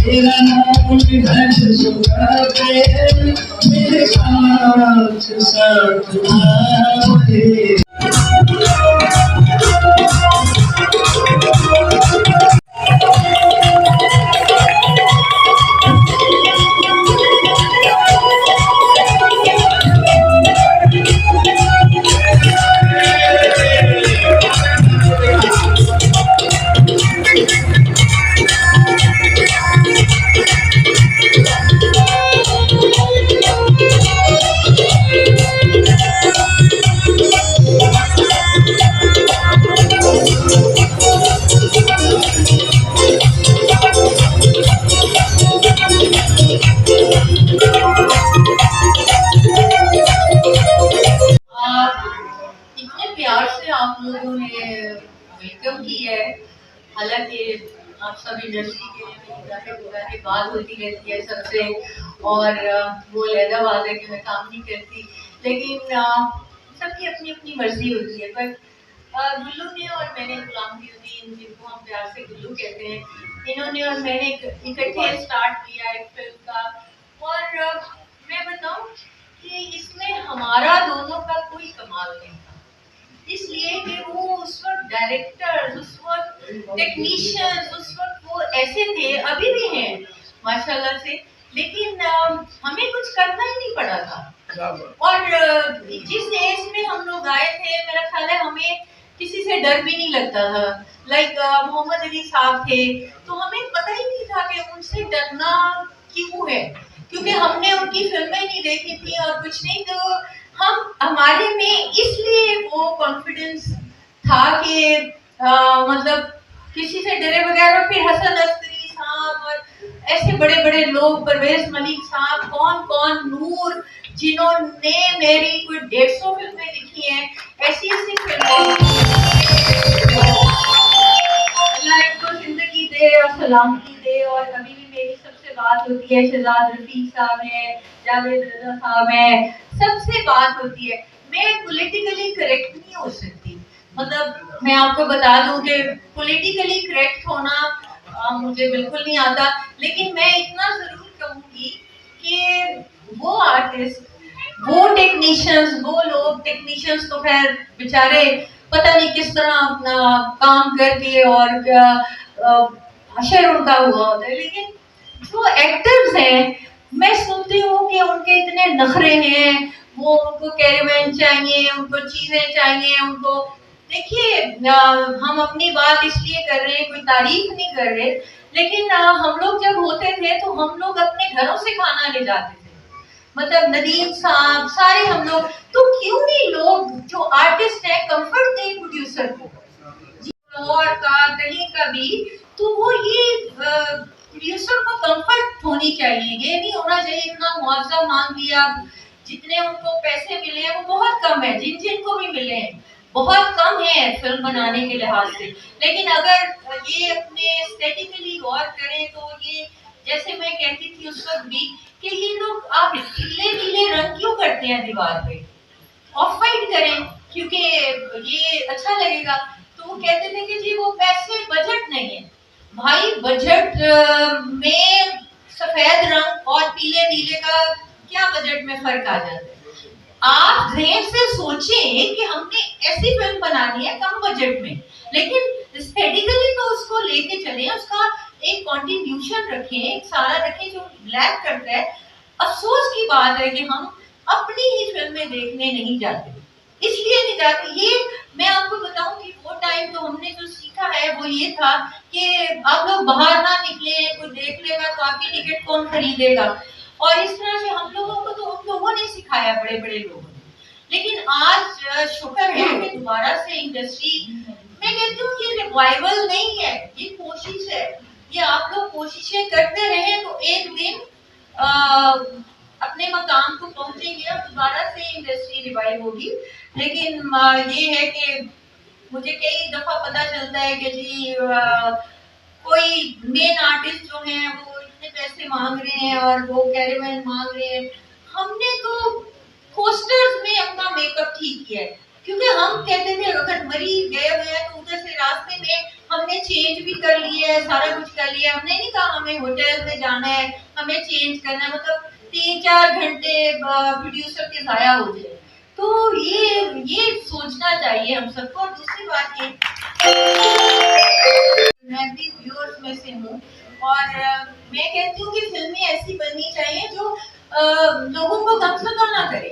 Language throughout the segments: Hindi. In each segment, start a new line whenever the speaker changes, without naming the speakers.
तेरा नाम घर सुखा के मेरे साथ साथ आए।
आप लोगों ने वेलकम की है। हालांकि आप सब इंडस्ट्री के बात होती रहती है सबसे, और वो लहदा बात है कि मैं काम नहीं करती, लेकिन सबकी अपनी अपनी मर्जी होती है। पर गुल्लू ने और मैंने, गुलाम उद्दीन जिनको हम प्यार से गुल्लू कहते हैं, इन्होंने और मैंने इकट्ठे स्टार्ट किया एक फिल्म का। और मैं बताऊं कि इसमें हमारा दोनों का कोई कमाल नहीं था, इसलिए कि वो उस वक्त डायरेक्टर्स, उस वक्त टेक्नीशियंस, उस वक्त वो ऐसे थे, अभी भी हैं माशाल्लाह से, लेकिन हमें कुछ करना ही नहीं पड़ा था। और जिस एज में हम लोग आए थे, मेरा ख्याल है हमें किसी से डर भी नहीं लगता था। लाइक मोहम्मद अली साहब थे, तो हमें पता ही नहीं था कि उनसे डरना क्यों है, क्योंकि हमने उनकी फिल्में नहीं देखी थी और कुछ नहीं, तो हम हमारे में इसलिए वो कॉन्फिडेंस था कि मतलब किसी से डरे बगैर। और फिर हसन अस्करी साहब और ऐसे बड़े बड़े लोग, परवेज मलिक साहब, कौन कौन, नूर, जिन्होंने मेरी कोई 150 फिल्में लिखी हैं, ऐसी ऐसी फिल्में, अल्लाह इनको जिंदगी दे और सलामती दे। और अभी भी मेरी सबसे बात होती है, शहजाद रफीक साहब है, जावेद रजा साहब है, सबसे बात होती है। मैं पॉलिटिकली करेक्ट नहीं हो सकती, मतलब मैं आपको बता दूं कि पॉलिटिकली करेक्ट होना मुझे बिल्कुल नहीं आता, लेकिन मैं इतना जरूर कहूंगी कि वो आर्टिस्ट, वो टेक्नीशियंस, वो लोग, टेक्नीशियंस तो खैर बेचारे पता नहीं किस तरह अपना काम करके और अशर उनका हुआ होता है, लेकिन जो एक्टर्स हैं, मैं सुनती हूँ कि उनके इतने नखरे हैं, वो उनको कैरेवैन चाहिए, उनको चीजें चाहिए, उनको। देखिए हम अपनी बात इसलिए कर रहे हैं, कोई तारीफ नहीं कर रहे, लेकिन हम लोग जब होते थे तो हम लोग अपने घरों से खाना ले जाते थे, मतलब नदीम साहब सारे हम लोग। तो क्यों नहीं लोग जो आर्टिस्ट है कंफर्ट दें प्रोड्यूसर को, और का कहीं का भी, तो वो ये प्रोड्यूसर को कंफर्ट होनी चाहिए। ये नहीं होना चाहिए इतना मुआवजा मांग लिया, जितने उनको पैसे मिले हैं वो बहुत कम है, जिन जिनको भी मिले हैं बहुत कम है फिल्म बनाने के लिहाज से। लेकिन अगर ये अपने एस्थेटिकली गौर करें तो ये, जैसे मैं कहती थी उस वक्त भी, कि ये लोग आप पीले नीले रंग क्यों करते हैं दीवार पे, ऑफ वाइट करें क्योंकि ये अच्छा लगेगा। तो वो कहते थे कि जी वो पैसे, बजट नहीं है भाई, बजट में सफेद रंग और पीले नीले का क्या बजट में फर्क आ जाता है। आप ध्यान से सोचें कि हमने ऐसी फिल्म बनानी है कम बजट में, लेकिन एस्थेटिकली तो उसको लेके चलें, उसका एक कंट्रीब्यूशन रखें, एक सारा रखें जो ब्लैक करता है। अफसोस की बात है कि हम अपनी ही फिल्में देखने नहीं जाते, इसलिए नहीं जाते। ये मैं आपको बताऊं कि वो टाइम तो हमने जो सीखा है वो ये था कि आप लोग बाहर ना निकले, कोई देख लेगा तो आपकी टिकट कौन खरीदेगा, और इस तरह से हम लोगों को तो उन लोगों ने सिखाया, बड़े बड़े लोगों ने। लेकिन आज शुक्र है कि दोबारा से इंडस्ट्री, मैं कहती हूँ ये रिवाइवल नहीं है, ये कोशिश है, ये आप लोग कोशिशें करते रहे तो एक दिन आ, अपने मकाम को पहुंचेंगे और दोबारा से इंडस्ट्री रिवाइव होगी। लेकिन ये है कि मुझे कई दफा पता चलता है कि जी कोई मेन आर्टिस्ट जो हैं वो इतने पैसे मांग रहे हैं और वो कैरेवन मांग रहे हैं। हमने तो पोस्टर्स में अपना मेकअप ठीक किया है, क्योंकि हम कहते थे अगर मरी गए हुए हैं तो उधर से रास्ते में हमने चेंज भी कर लिया है, सारा कुछ कर लिया। हमने नहीं कहा हमें होटल में जाना है, हमें चेंज करना है, मतलब 3-4 घंटे प्रोड्यूसर के जाया हो जाए। तो ये सोचना चाहिए हम सबको। और दूसरी बात ये, मैं भी व्यूअर्स में से हूँ और मैं कहती हूँ कि फिल्में ऐसी बननी चाहिए जो लोगों को गमज़दा ना करे।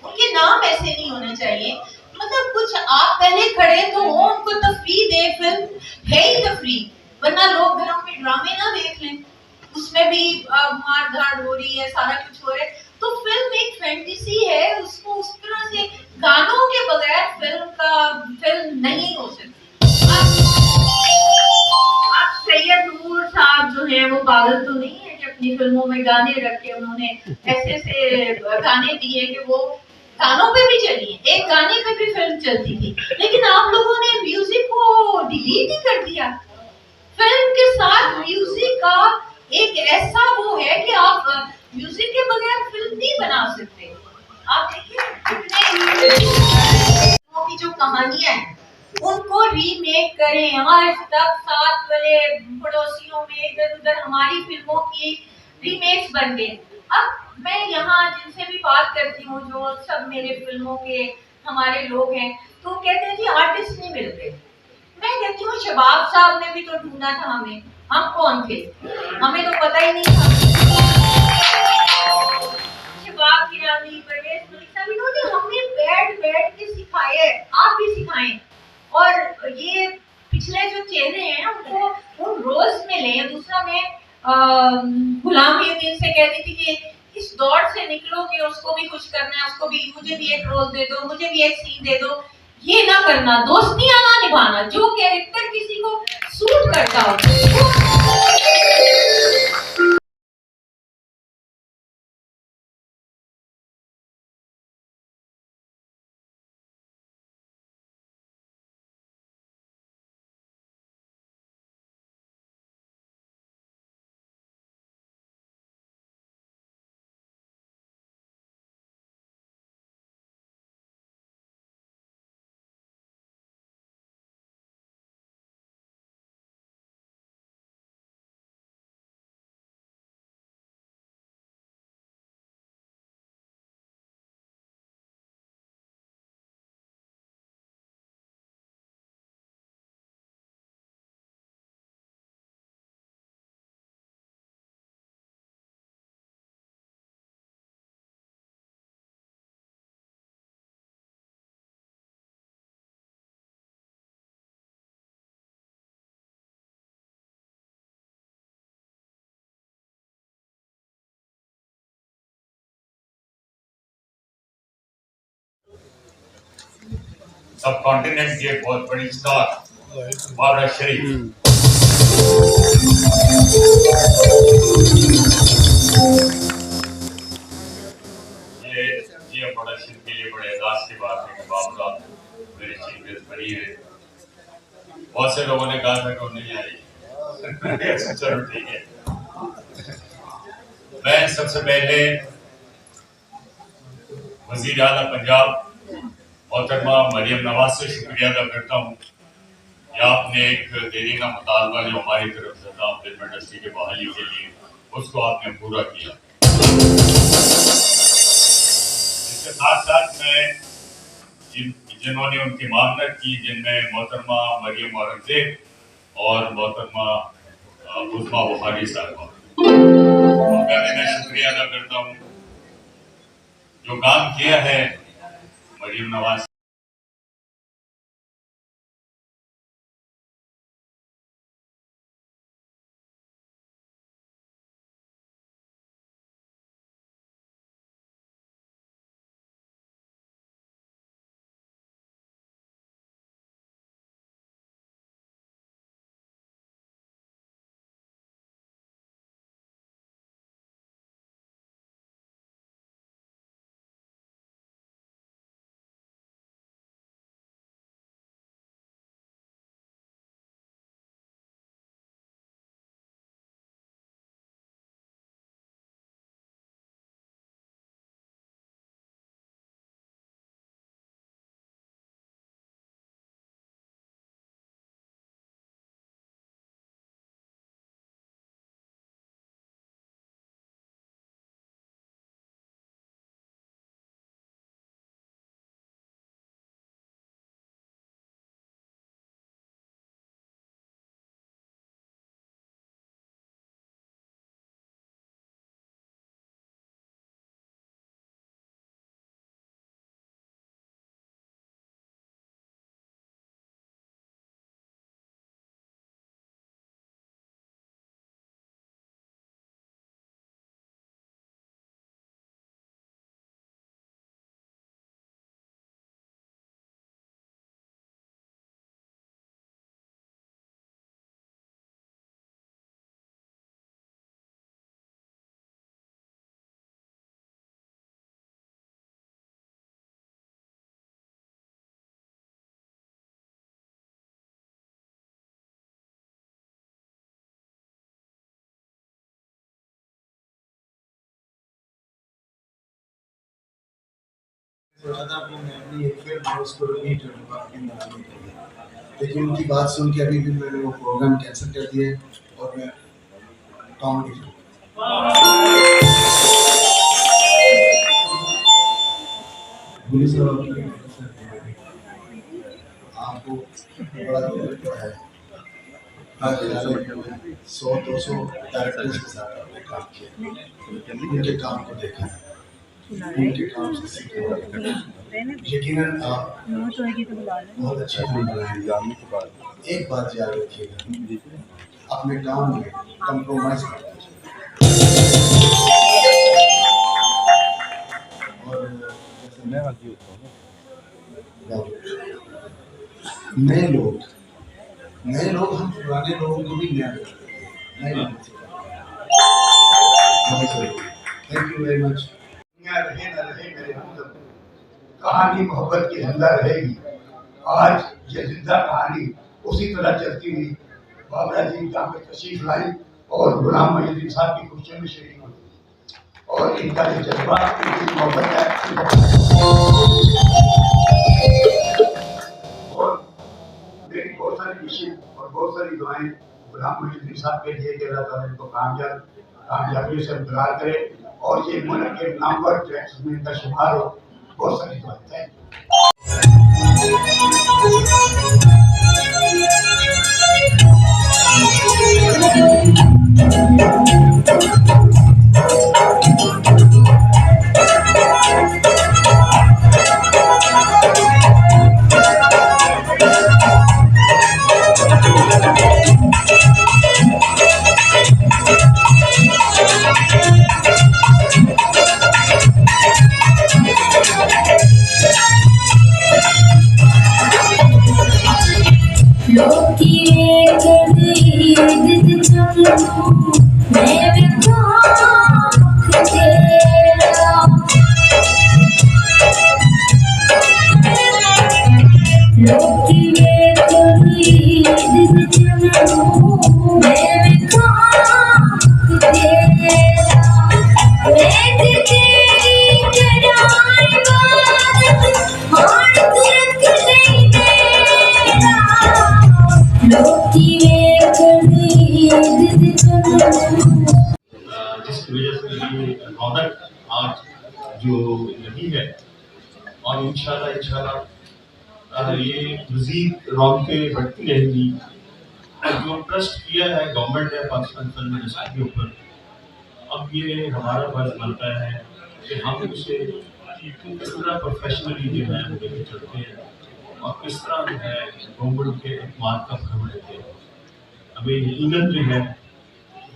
उनके नाम ऐसे नहीं होने चाहिए, मतलब कुछ आप पहले खड़े तो हो, उनको तफरीह दे। फिल्म है ही तफरीह, वरना लोग घरों में ड्रामे ना देख लें, उसमें भी मार धाड़ हो रही है, सारा कुछ हो रहा है। तो फिल्म एक फैंटेसी है, उसको उस तरह से गानों के बगैर फिल्म नहीं हो सकती। आप सैयद नूर साहब जो हैं वो पागल तो नहीं है कि अपनी फिल्मों में गाने रख के उन्होंने ऐसे ऐसे गाने दिए कि वो गानों पे भी चली है। एक गाने पे भी फिल्म चलती थी, लेकिन आप लोगों ने म्यूजिक को डिलीट ही कर दिया। फिल्म के साथ म्यूजिक का एक ऐसा वो है कि आप म्यूजिक के बगैर फिल्म नहीं बना सकते। आप देखिए फिल्मों की जो कहानियां हैं उनको रीमेक करें। आज तक साथ वाले पड़ोसियों में इधर उधर हमारी फिल्मों की रीमेक्स बन गए। अब मैं यहाँ जिनसे भी बात करती हूँ, जो सब मेरे फिल्मों के हमारे लोग हैं, तो कहते हैं जी आर्टिस्ट नहीं मिलते। मैं कहती हूँ शबाब साहब ने भी तो ढूंढा था हमें, हम कौन थे? हमें तो पता ही नहीं था। शबाब किरानी, परवेज मलिक साहब, इन्होंने हमें बैठ बैठ के सिखाया है, आप भी सिखाएं। और ये पिछले जो चेहरे हैं उनको उन रोल्स में लें। दूसरा मैं गुलाम यदीन से कहती थी कि इस दौड़ से निकलो कि उसको भी कुछ करना है, उसको भी, मुझे भी एक रोल दे दो, मुझे भी एक सीन दे दो। ये ना करना, दोस्तियां ना निभाना, जो कैरेक्टर किसी को सूट करता हो।
सब कॉन्टिनेंट की एक बहुत बड़ी स्टार बाबरा शरीफ, ये प्रोडक्शन के लिए बड़े एहसास की बात है कि बाबरा मेरी चीफ गेस्ट बनी है। बहुत से लोगों ने कहा था कि वो नहीं आई। चलो ठीक है। मैं सबसे पहले वजीर आला पंजाब मोहतरमा मरियम नवाज से शुक्रिया अदा करता हूँ कि आपने एक देरीना मुतालबा जो हमारी तरफ से था फिल्म इंडस्ट्री के बहाली के लिए, उसको आपने पूरा किया। इसके साथ साथ मैं जिन्होंने उनकी मामलत की, जिनमें मोहतरमा मरियम औरंगजेब और मोहतरमा उस्मा बुखारी साहब, उनका भी मैं शुक्रिया अदा करता हूँ। जो काम किया है मरियम नवाज
राधा को मैं अपनी एक फिल्म है उसको रिपीट करूँगा अपनी बनाने के लिए, लेकिन उनकी बात सुन के अभी भी मैंने वो प्रोग्राम कैंसिल कर दिया और मैं कॉमेडी पुलिस आपको बड़ा दुख है। 100-200 डायरेक्टर्स के साथ आपने काम किया, उनके काम को देखा है, उनके काम से सीखा। यकीनन आप बहुत अच्छी फिल्म बनाएंगे। एक बात याद रखिएगा, अपने काम में कंप्रोमाइज मत और नए लोग हम पुराने लोगों को भी नया नए लोगों से थैंक यू वेरी मच।
रहे न रहे मेरे हमदम, कहानी मोहब्बत की जिंदा रहेगी। आज ये जिंदा कहानी उसी तरह चलती हुई बाबरा जी यहाँ पे तशरीफ लाई और गुलाम मोहिउद्दीन साहब की खुशियों में शरीक हुई और इनका जो जज्बा इनकी मोहब्बत है और मेरी बहुत सारी विशेष और बहुत सारी दुआएं गुलाम मोहिउद्दीन साहब के लिए कि अल्लाह ताला इनको कामयाबी से इंतजार करे और ये मुल्क के नामवर ट्रैक्स में इनका शुमार हो। बहुत सारी दुआएं। थैंक
जिसकी वजह से ये रौनक आज जो नहीं है और इंशाल्लाह ये मज़ीद रौनकें बढ़ती रहेंगी। जो ट्रस्ट किया है गवर्नमेंट ने पाकिस्तान फिल्म इंडस्ट्री के ऊपर, अब ये हमारा फर्ज बनता है कि हम उसे किस तरह प्रोफेशनली जो है वो लेकर चलते हैं और किस तरह जो है गवर्नमेंट के एतमाद का फर्म लेते हैं। हमें यकीनन जो है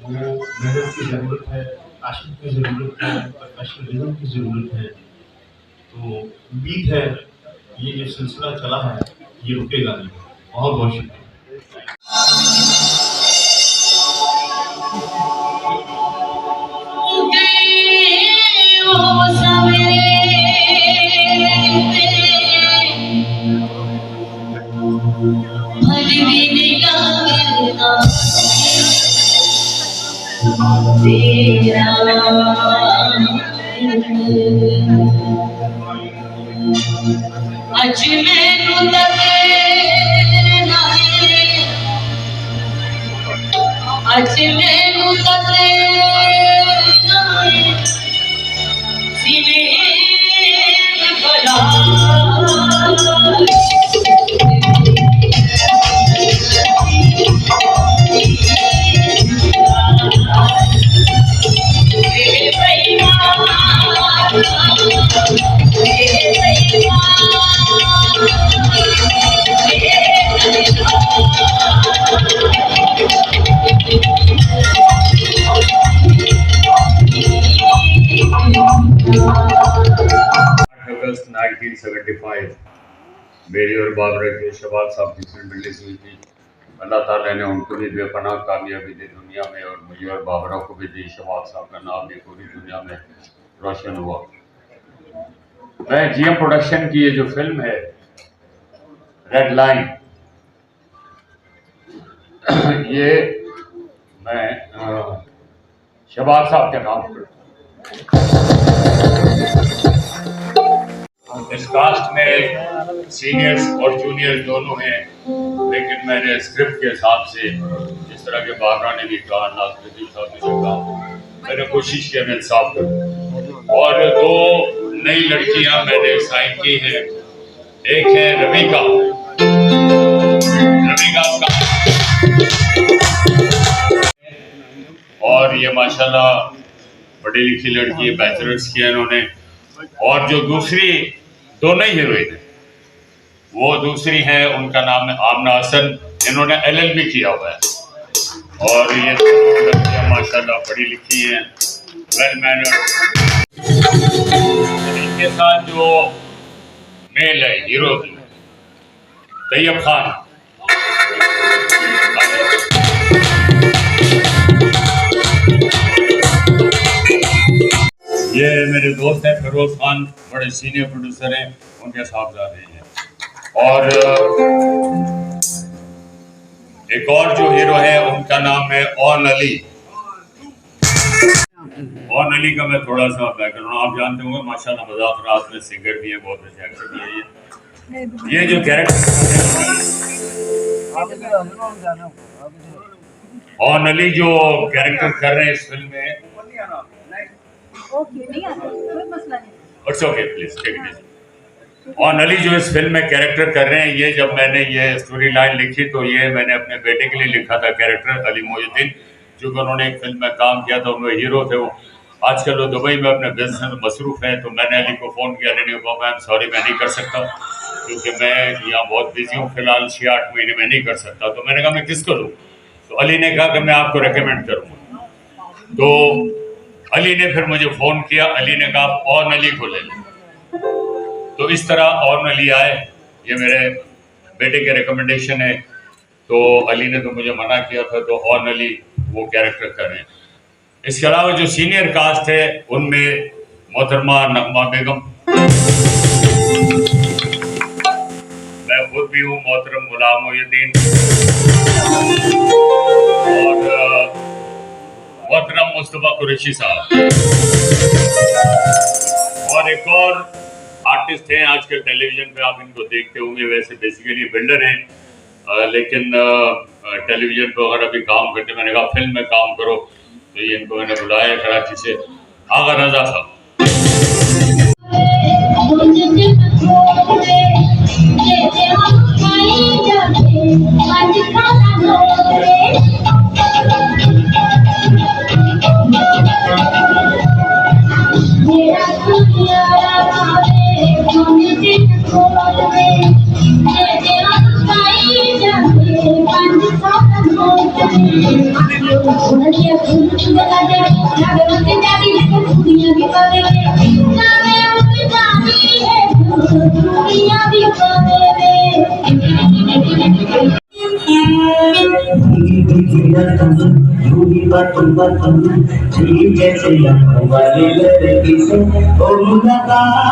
वो मेहनत की ज़रूरत है, पैशन की ज़रूरत है, प्रोफेशनलिज्म की ज़रूरत है। तो उम्मीद है ये जो सिलसिला चला है ये रुकेगा नहीं। बहुत बहुत शुक्रिया।
अज मैनू अज मैनू सिले बड़ा
अगस्त 1975 मेरी और बाबरा के शबाब साहब की फिल्म रिलीज हुई थी। अल्लाह ताला ने उनको भी बेपनाह कामयाबी दी दुनिया में और मुझे और बाबरा को भी दी। शबाब साहब का नाम ये पूरी दुनिया में रोशन हुआ। मैं जीएम प्रोडक्शन की ये जो फिल्म है रेड लाइन, ये मैं शबाब साहब के नाम पर इस कास्ट में सीनियर्स और जूनियर्स दोनों हैं, लेकिन मैंने स्क्रिप्ट के हिसाब से, जिस तरह के बाबरा ने भी कहा, नाज़रीन साहब ने भी कहा, मैंने कोशिश की मैं इंसाफ करूँ। और 2 नई लड़कियां मैंने साइन की हैं। एक है रविका और ये माशाल्लाह पढ़ी लिखी लड़की है, बैचलर्स किया इन्होंने। और जो दूसरी दोनों ही हीरोइन है, वो दूसरी हैं, उनका नाम है आमना हसन, इन्होंने LLB किया हुआ है। और ये दोनों लड़कियां माशाल्लाह पढ़ी लिखी हैं, वेल मैनर्ड। इनके साथ जो मेल है हीरो तैयब खान, ये मेरे दोस्त हैं फिरोज खान, बड़े सीनियर प्रोड्यूसर हैं, उनके साहबजादे हैं। और एक और जो हीरो है उनका नाम है ओन अली। ओन अली का मैं थोड़ा सा बैकग्राउंड आप जानते होंगे, माशाल्लाह मज़ाक रात में सिंगर भी है, बहुत अच्छे एक्टर भी है। ये जो कैरेक्टर ओन अली जो कैरेक्टर कर रहे हैं इस फिल्म में, it's okay please take it. और अली जो इस फिल्म में कैरेक्टर कर रहे हैं, ये जब मैंने ये स्टोरी लाइन लिखी तो ये मैंने अपने बेटे के लिए लिखा था कैरेक्टर, अली मोहिउद्दीन, जो कि उन्होंने एक फिल्म में काम किया था, उनमें हीरो थे वो। आजकल वो दुबई में अपने बिजनेस में मसरूफ़ हैं, तो मैंने अली को फ़ोन किया। अली ने कहा मैम सॉरी मैं नहीं कर सकता क्योंकि मैं यहाँ बहुत बिजी हूँ, फिलहाल 6-8 महीने में नहीं कर सकता। तो मैंने कहा मैं किसको लूँ? तो अली ने कहा कि मैं आपको रिकमेंड करूँगा। तो अली ने फिर मुझे फ़ोन किया, अली ने कहा आप और अली को ले लें। तो इस तरह और अली आए, ये मेरे बेटे के रिकमेंडेशन है। तो अली ने तो मुझे मना किया था, तो और अली वो कैरेक्टर कर रहे हैं। इसके अलावा जो सीनियर कास्ट है उनमें मोहतरमा नगमा बेगम, मैं खुद भी हूँ, मोहतरम गुलाम मोहिउद्दीन और मोहतरम मुस्तफ़ा कुरैशी साहब। और एक और आर्टिस्ट हैं आजकल टेलीविजन पे, आप इनको देखते होंगे। वैसे बेसिकली बिल्डर हैं लेकिन टेलीविजन पे वगैरह भी काम करते। मैंने कहा फिल्म में काम करो, तो ये इनको मैंने बुलाया कराची से, आगा रजा साहब।
जैसे हमारे लड़की से मुलाकात